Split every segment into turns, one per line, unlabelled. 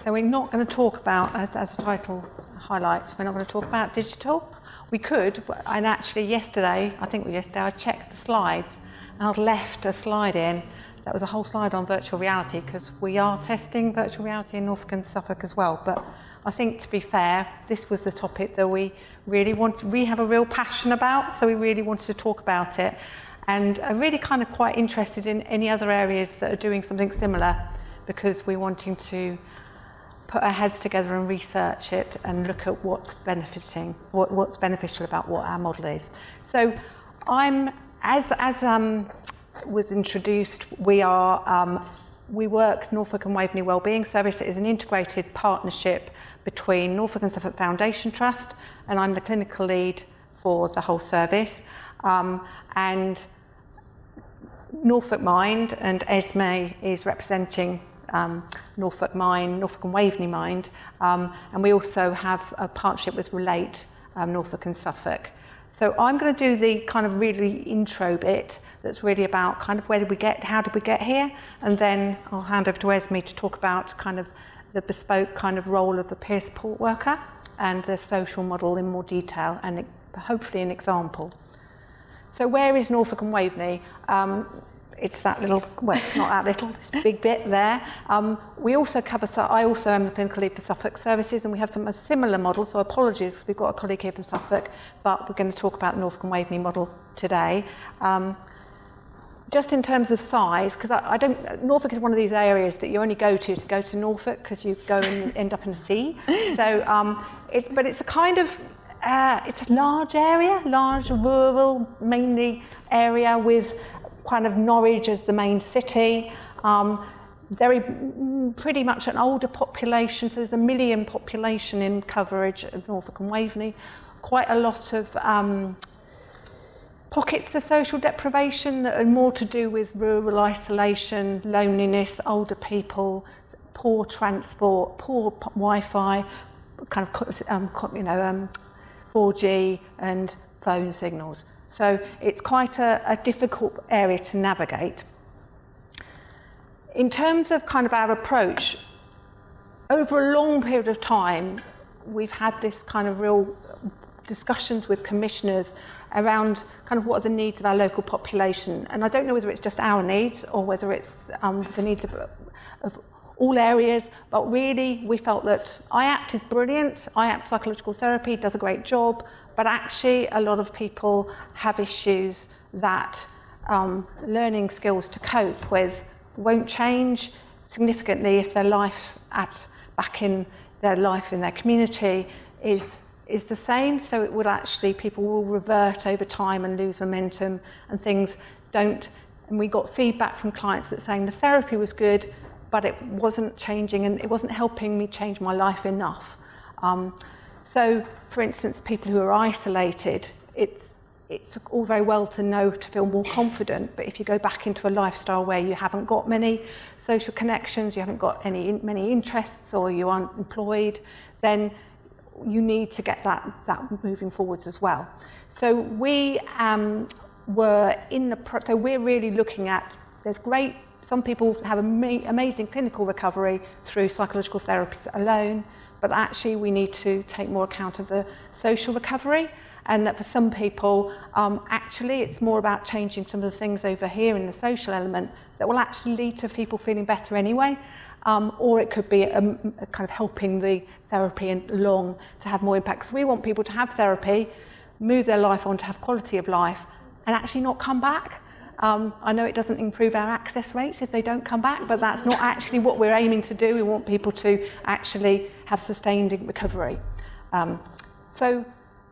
So we're not going to talk about, as the title highlights, we're not going to talk about digital. We could, and actually yesterday, I checked the slides and I'd left a slide in. That was a whole slide on virtual reality because we are testing virtual reality in Norfolk and Suffolk as well. But I think, to be fair, this was the topic that we have a real passion about, so we really wanted to talk about it. And are really kind of quite interested in any other areas that are doing something similar, because we're wanting to put our heads together and research it and look at what's beneficial about what our model is. So as was introduced, we work Norfolk and Waveney Wellbeing Service. It is an integrated partnership between Norfolk and Suffolk Foundation Trust, and I'm the clinical lead for the whole service. And Norfolk Mind and Esmee is representing Norfolk and Waveney Mind, and we also have a partnership with Relate, Norfolk and Suffolk. So I'm going to do the kind of really intro bit that's really about kind of how did we get here, and then I'll hand over to Esmee to talk about kind of the bespoke kind of role of a peer support worker and the social model in more detail and hopefully an example. So where is Norfolk and Waveney? It's that little, well, not that little, this big bit there. We also cover, so I also am the clinical lead for Suffolk Services, and we have a similar model, so apologies, we've got a colleague here from Suffolk, but we're going to talk about the Norfolk and Waveney model today. Just in terms of size, because Norfolk is one of these areas that you only go to Norfolk, because you go and end up in the sea. So, it's a kind of, it's a large area, large rural mainly area with kind of Norwich as the main city, pretty much an older population, so there's 1 million population in coverage of Norfolk and Waveney, quite a lot of pockets of social deprivation that are more to do with rural isolation, loneliness, older people, poor transport, poor Wi-Fi, kind of 4G and phone signals. So it's quite a difficult area to navigate. In terms of kind of our approach, over a long period of time, we've had this kind of real discussions with commissioners around kind of what are the needs of our local population. And I don't know whether it's just our needs or whether it's the needs of all areas, but really we felt that IAPT is brilliant. IAPT psychological therapy does a great job, but actually a lot of people have issues that learning skills to cope with won't change significantly if their life back in their life in their community is the same. So it will actually, people will revert over time and lose momentum, and things don't. And we got feedback from clients that saying the therapy was good, but it wasn't changing and it wasn't helping me change my life enough. So, for instance, people who are isolated, it's all very well to feel more confident, but if you go back into a lifestyle where you haven't got many social connections, you haven't got many interests, or you aren't employed, then you need to get that moving forwards as well. So we're really looking at, some people have amazing clinical recovery through psychological therapies alone, but actually we need to take more account of the social recovery, and that for some people, actually it's more about changing some of the things over here in the social element that will actually lead to people feeling better anyway, or it could be a kind of helping the therapy along to have more impact, because we want people to have therapy, move their life on to have quality of life, and actually not come back. I know it doesn't improve our access rates if they don't come back, but that's not actually what we're aiming to do. We want people to actually have sustained recovery. So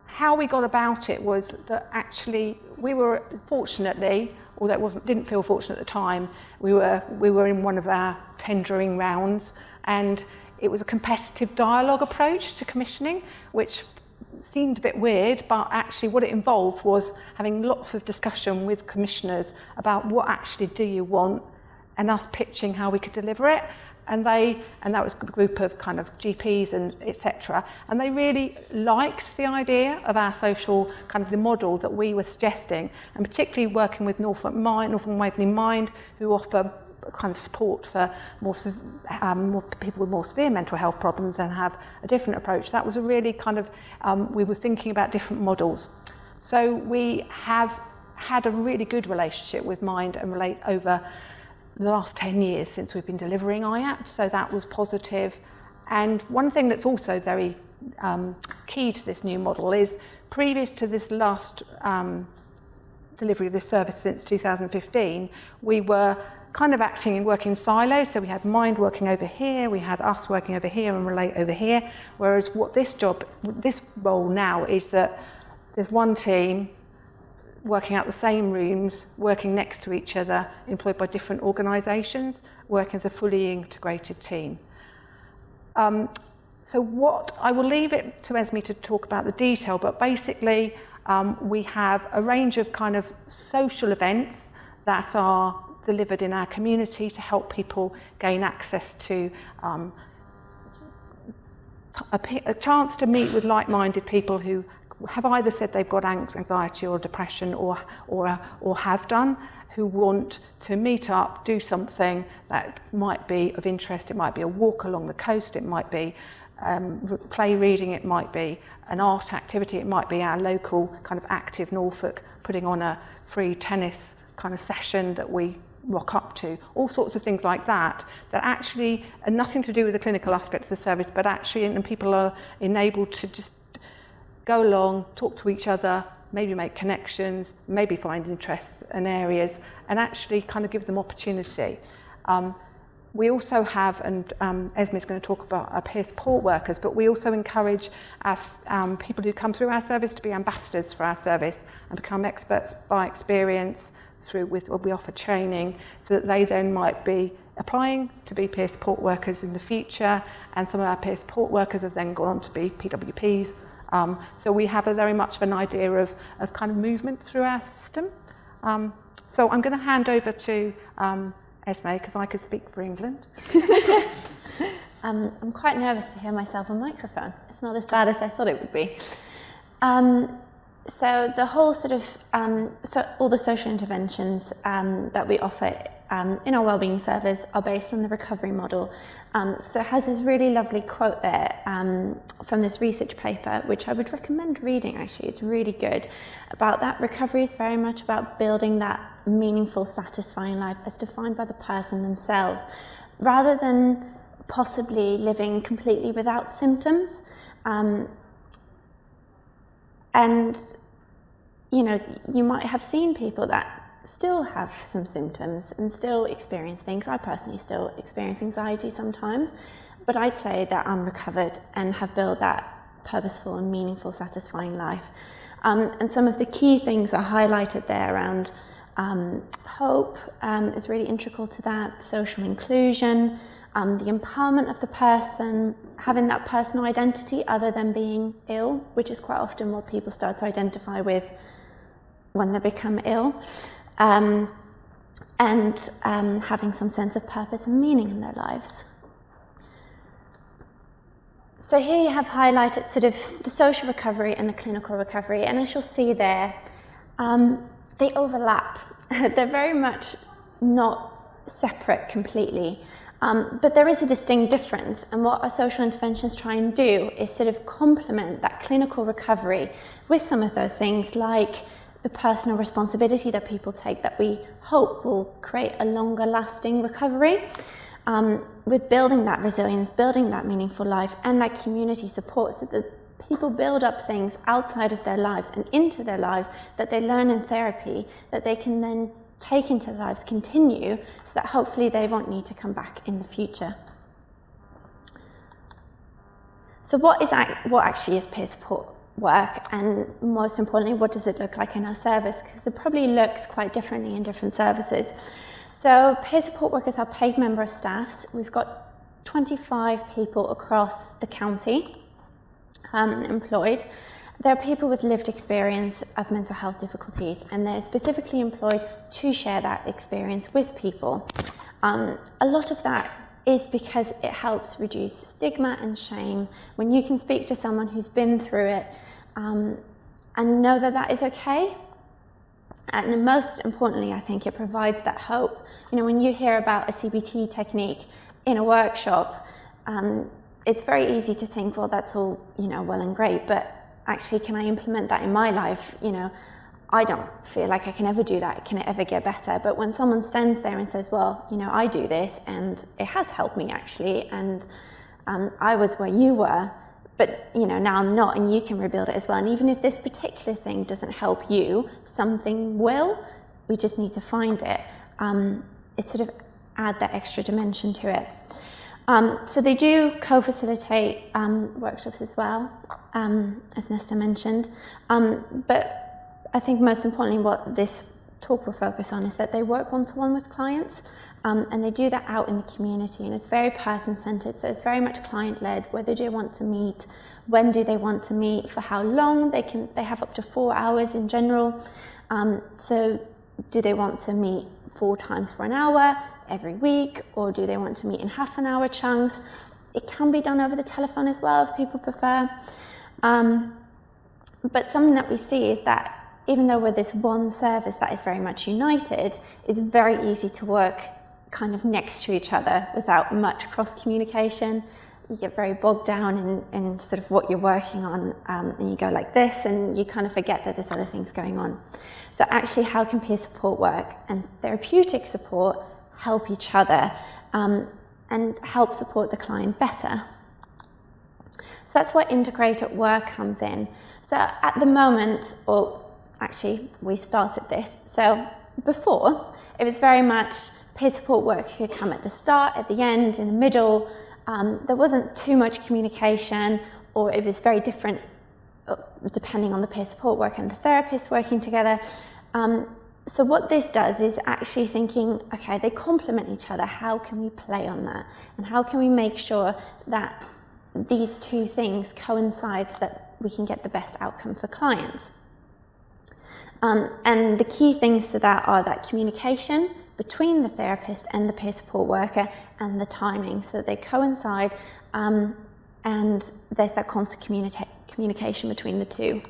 how we got about it was that actually we were fortunately, although it didn't feel fortunate at the time, we were in one of our tendering rounds, and it was a competitive dialogue approach to commissioning, which seemed a bit weird, but actually what it involved was having lots of discussion with commissioners about what actually do you want, and us pitching how we could deliver it. And that was a group of kind of GPs and etc. And they really liked the idea of our social kind of the model that we were suggesting, and particularly working with Norfolk and Waveney Mind, who offer kind of support for more people with more severe mental health problems and have a different approach. That was a really kind of, we were thinking about different models. So we have had a really good relationship with Mind and Relate over the last 10 years since we've been delivering IAPT, so that was positive. And one thing that's also very key to this new model is, previous to this last delivery of this service since 2015, we were kind of acting and working in silos. So we had Mind working over here, we had us working over here and Relate over here. Whereas what this role now is that there's one team working out the same rooms, working next to each other, employed by different organisations, working as a fully integrated team. So I will leave it to Esmee to talk about the detail, but basically we have a range of kind of social events that are delivered in our community to help people gain access to a chance to meet with like-minded people who have either said they've got anxiety or depression or have done, who want to meet up, do something that might be of interest. It might be a walk along the coast, it might be play reading, it might be an art activity, it might be our local kind of active Norfolk putting on a free tennis kind of session that we rock up to, all sorts of things like that actually are nothing to do with the clinical aspect of the service, but actually, and people are enabled to just go along, talk to each other, maybe make connections, maybe find interests and areas, and actually kind of give them opportunity. We also have, and Esmee is going to talk about our peer support workers, but we also encourage people who come through our service to be ambassadors for our service and become experts by experience we offer training, so that they then might be applying to be peer support workers in the future, and some of our peer support workers have then gone on to be PWPs. So we have a very much of an idea of kind of movement through our system. So I'm going to hand over to Esmee, because I could speak for England.
I'm quite nervous to hear myself on microphone. It's not as bad as I thought it would be. So the whole sort of, all the social interventions that we offer in our wellbeing service are based on the recovery model. So it has this really lovely quote there from this research paper, which I would recommend reading actually. It's really good. About that, recovery is very much about building that meaningful, satisfying life as defined by the person themselves, rather than possibly living completely without symptoms. And, you know, you might have seen people that still have some symptoms and still experience things. I personally still experience anxiety sometimes, but I'd say that I'm recovered and have built that purposeful and meaningful, satisfying life. And some of the key things are highlighted there around hope is really integral to that, social inclusion, the empowerment of the person, having that personal identity other than being ill, which is quite often what people start to identify with when they become ill, and having some sense of purpose and meaning in their lives. So here you have highlighted sort of the social recovery and the clinical recovery, and as you'll see there, they overlap. They're very much not separate completely. But there is a distinct difference, and what our social interventions try and do is sort of complement that clinical recovery with some of those things, like the personal responsibility that people take that we hope will create a longer lasting recovery, with building that resilience, building that meaningful life, and that community support, so that people build up things outside of their lives and into their lives that they learn in therapy, that they can then take into their lives, continue, so that hopefully they won't need to come back in the future. So what actually is peer support work, and most importantly, what does it look like in our service? Because it probably looks quite differently in different services. So peer support workers are paid member of staffs. We've got 25 people across the county employed. They're people with lived experience of mental health difficulties, and they're specifically employed to share that experience with people. A lot of that is because it helps reduce stigma and shame when you can speak to someone who's been through it and know that that is okay. And most importantly, I think it provides that hope. You know, when you hear about a CBT technique in a workshop, it's very easy to think, well, that's all, you know, well and great, but actually, can I implement that in my life? You know, I don't feel like I can ever do that. Can it ever get better? But when someone stands there and says, well, you know, I do this and it has helped me actually, and I was where you were, but you know, now I'm not, and you can rebuild it as well. And even if this particular thing doesn't help you, something will. We just need to find it. It sort of add that extra dimension to it. So they do co-facilitate workshops as well, as Nesta mentioned. But I think most importantly what this talk will focus on is that they work one-to-one with clients, and they do that out in the community, and it's very person-centered, so it's very much client-led. Whether do they want to meet, when do they want to meet, for how long, they have up to 4 hours in general. So do they want to meet 4 times for an hour every week, or do they want to meet in half an hour chunks? It can be done over the telephone as well if people prefer. But something that we see is that even though we're this one service that is very much united, it's very easy to work kind of next to each other without much cross communication. You get very bogged down in sort of what you're working on, and you go like this, and you kind of forget that there's other things going on. So actually, how can peer support work and therapeutic support help each other and help support the client better? So that's where integrated work comes in. So at the moment, or actually we've started this, so before it was very much peer support work could come at the start, at the end, in the middle. There wasn't too much communication, or it was very different depending on the peer support work and the therapist working together. So what this does is actually thinking, okay, they complement each other. How can we play on that? And how can we make sure that these two things coincide so that we can get the best outcome for clients? And the key things to that are that communication between the therapist and the peer support worker, and the timing, so that they coincide, and there's that constant communication between the two.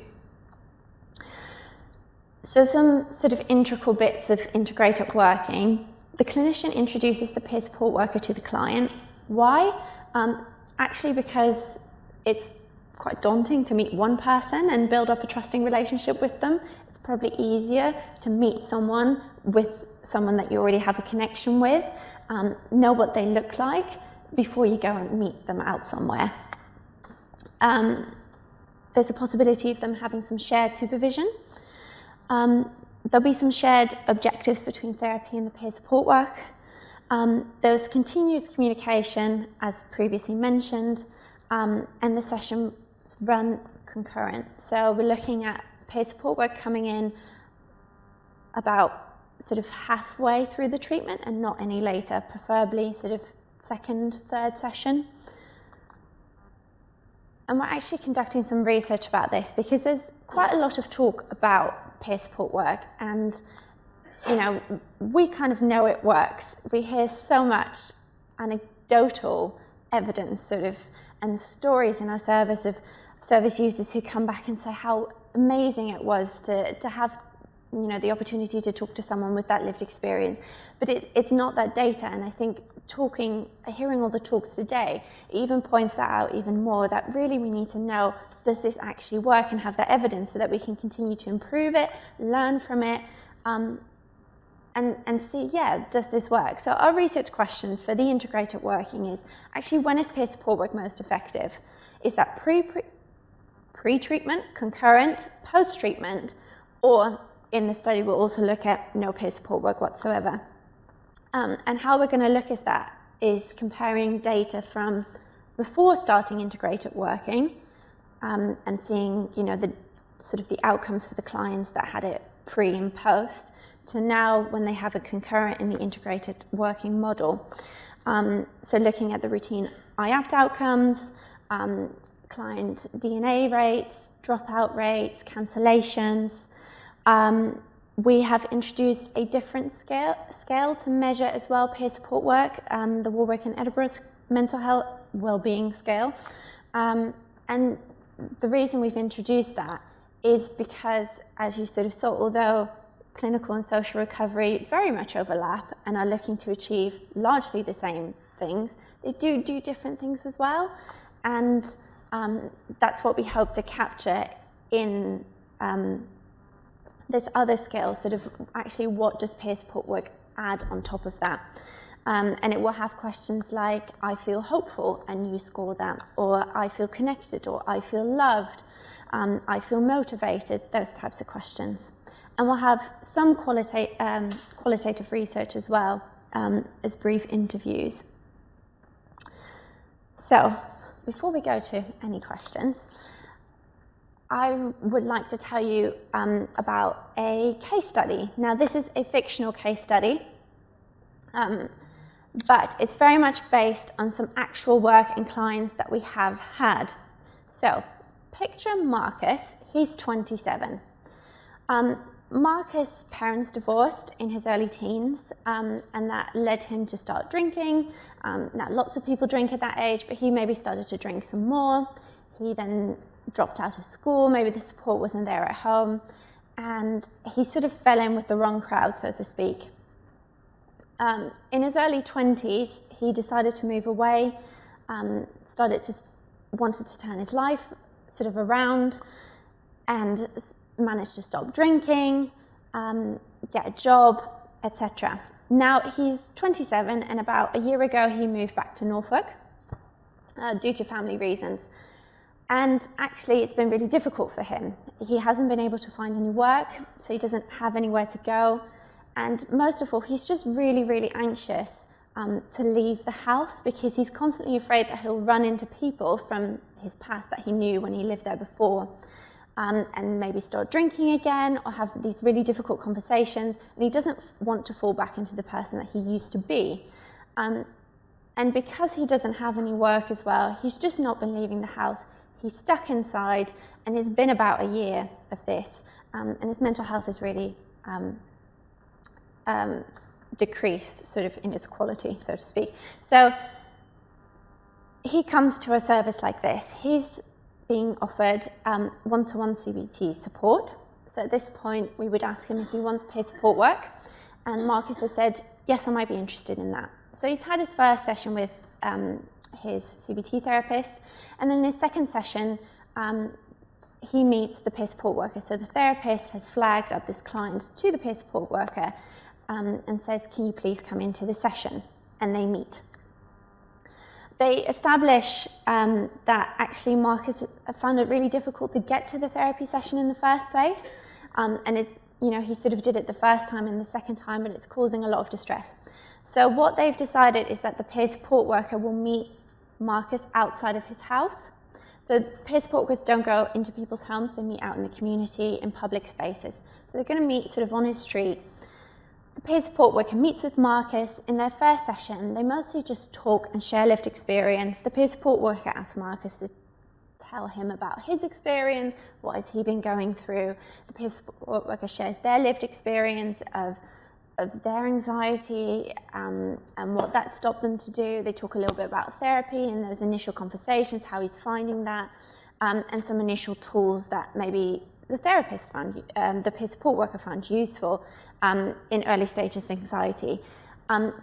So some sort of integral bits of integrated working. The clinician introduces the peer support worker to the client. Why? Actually because it's quite daunting to meet one person and build up a trusting relationship with them. It's probably easier to meet someone that you already have a connection with, know what they look like before you go and meet them out somewhere. There's a possibility of them having some shared supervision. There'll be some shared objectives between therapy and the peer support work. There's continuous communication, as previously mentioned, and the sessions run concurrent. So we're looking at peer support work coming in about sort of halfway through the treatment and not any later, preferably sort of second, third session. And we're actually conducting some research about this because there's quite a lot of talk about peer support work, and you know, we kind of know it works. We hear so much anecdotal evidence sort of and stories in our service of service users who come back and say how amazing it was to have, you know, the opportunity to talk to someone with that lived experience. But it's not that data, and I think hearing all the talks today even points that out even more, that really we need to know, does this actually work, and have that evidence so that we can continue to improve it, learn from it, and see, yeah, does this work? So our research question for the integrated working is actually, when is peer support work most effective? Is that pre-treatment, concurrent, post-treatment, or in the study we'll also look at no peer support work whatsoever? And how we're going to look at that is comparing data from before starting integrated working, and seeing, you know, the sort of the outcomes for the clients that had it pre and post, to now when they have a concurrent in the integrated working model. So looking at the routine IAPT outcomes, client DNA rates, dropout rates, cancellations. We have introduced a different scale to measure as well peer support work, the Warwick and Edinburgh mental health wellbeing scale. And the reason we've introduced that is because, as you sort of saw, although clinical and social recovery very much overlap and are looking to achieve largely the same things. They do different things as well, and that's what we hope to capture in this other skill, sort of actually what does peer support work add on top of that. And it will have questions like, I feel hopeful, and you score that, or I feel connected, or I feel loved, I feel motivated, those types of questions. And we'll have some qualitative research as well as brief interviews. So, before we go to any questions, I would like to tell you about a case study. Now, this is a fictional case study, but it's very much based on some actual work and clients that we have had. So, picture Marcus, he's 27. Marcus' parents divorced in his early teens, and that led him to start drinking. Now, lots of people drink at that age, but he maybe started to drink some more. He then dropped out of school, maybe the support wasn't there at home, and he sort of fell in with the wrong crowd, so to speak. In his early 20s, he decided to move away, wanted to turn his life sort of around, and managed to stop drinking, get a job, etc. Now he's 27, and about a year ago he moved back to Norfolk due to family reasons. And actually it's been really difficult for him. He hasn't been able to find any work, so he doesn't have anywhere to go. And most of all, he's just really, really anxious to leave the house, because he's constantly afraid that he'll run into people from his past that he knew when he lived there before. And maybe start drinking again, or have these really difficult conversations, and he doesn't want to fall back into the person that he used to be. And because he doesn't have any work as well, he's just not been leaving the house. He's stuck inside, and it's been about a year of this, and his mental health is really decreased sort of in its quality, so to speak. So he comes to a service like this. He's being offered one-to-one CBT support. So at this point, we would ask him if he wants peer support work. And Marcus has said, yes, I might be interested in that. So he's had his first session with his CBT therapist. And then in his second session, he meets the peer support worker. So the therapist has flagged up this client to the peer support worker and says, can you please come into the session? And they meet. They establish that actually Marcus found it really difficult to get to the therapy session in the first place. And it's, he sort of did it the first time and the second time, but it's causing a lot of distress. So what they've decided is that the peer support worker will meet Marcus outside of his house. So peer support workers don't go into people's homes, they meet out in the community, in public spaces. So they're going to meet sort of on his street. The peer support worker meets with Marcus. In their first session, they mostly just talk and share lived experience. The peer support worker asks Marcus to tell him about his experience, what has he been going through. The peer support worker shares their lived experience of their anxiety and what that stopped them to do. They talk a little bit about therapy and those initial conversations, how he's finding that, and some initial tools that maybe the therapist found, the peer support worker found useful in early stages of anxiety. The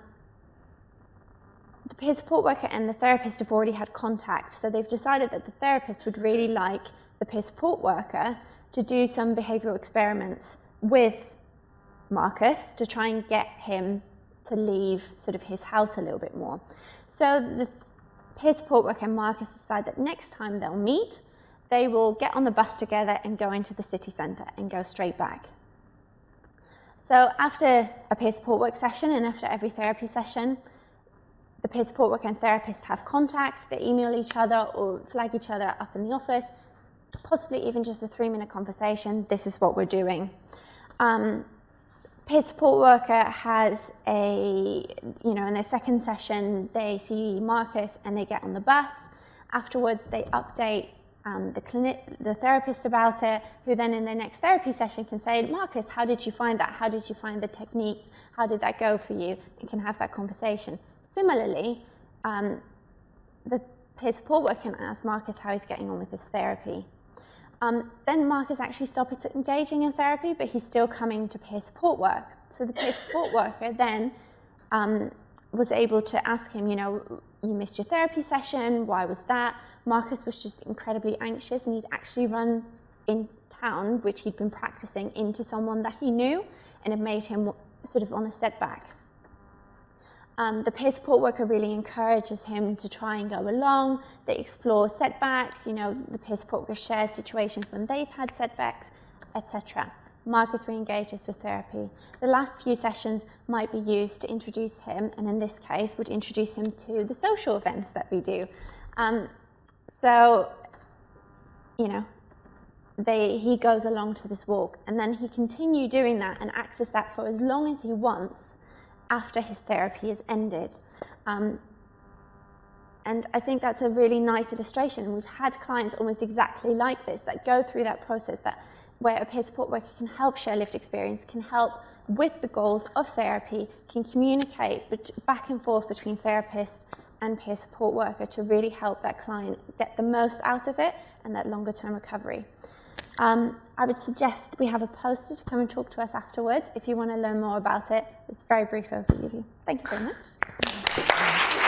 peer support worker and the therapist have already had contact, so they've decided that the therapist would really like the peer support worker to do some behavioural experiments with Marcus to try and get him to leave sort of his house a little bit more. So the peer support worker and Marcus decide that next time they'll meet, they will get on the bus together and go into the city centre and go straight back. So after a peer support work session and after every therapy session, the peer support worker and therapist have contact, they email each other or flag each other up in the office, possibly even just a 3-minute conversation, this is what we're doing. Peer support worker has in their second session, they see Marcus and they get on the bus. Afterwards, they update the therapist about it, who then in their next therapy session can say, Marcus, how did you find that? How did you find the technique? How did that go for you? And can have that conversation. Similarly, the peer support worker can ask Marcus how he's getting on with his therapy. Then Marcus actually stopped engaging in therapy, but he's still coming to peer support work. So the peer support worker then was able to ask him, you know, you missed your therapy session, why was that? Marcus was just incredibly anxious, and he'd actually run in town, which he'd been practicing, into someone that he knew, and it made him sort of on a setback. The peer support worker really encourages him to try and go along. They explore setbacks, you know, the peer support worker shares situations when they've had setbacks, etc. Marcus re-engages with therapy. The last few sessions might be used to introduce him, and in this case would introduce him to the social events that we do. So, you know, he goes along to this walk, and then he continue doing that and access that for as long as he wants after his therapy is ended. And I think that's a really nice illustration. We've had clients almost exactly like this that go through that process, where a peer support worker can help share lived experience, can help with the goals of therapy, can communicate back and forth between therapist and peer support worker to really help that client get the most out of it and that longer term recovery. I would suggest we have a poster to come and talk to us afterwards if you want to learn more about it. It's a very brief overview. Thank you very much.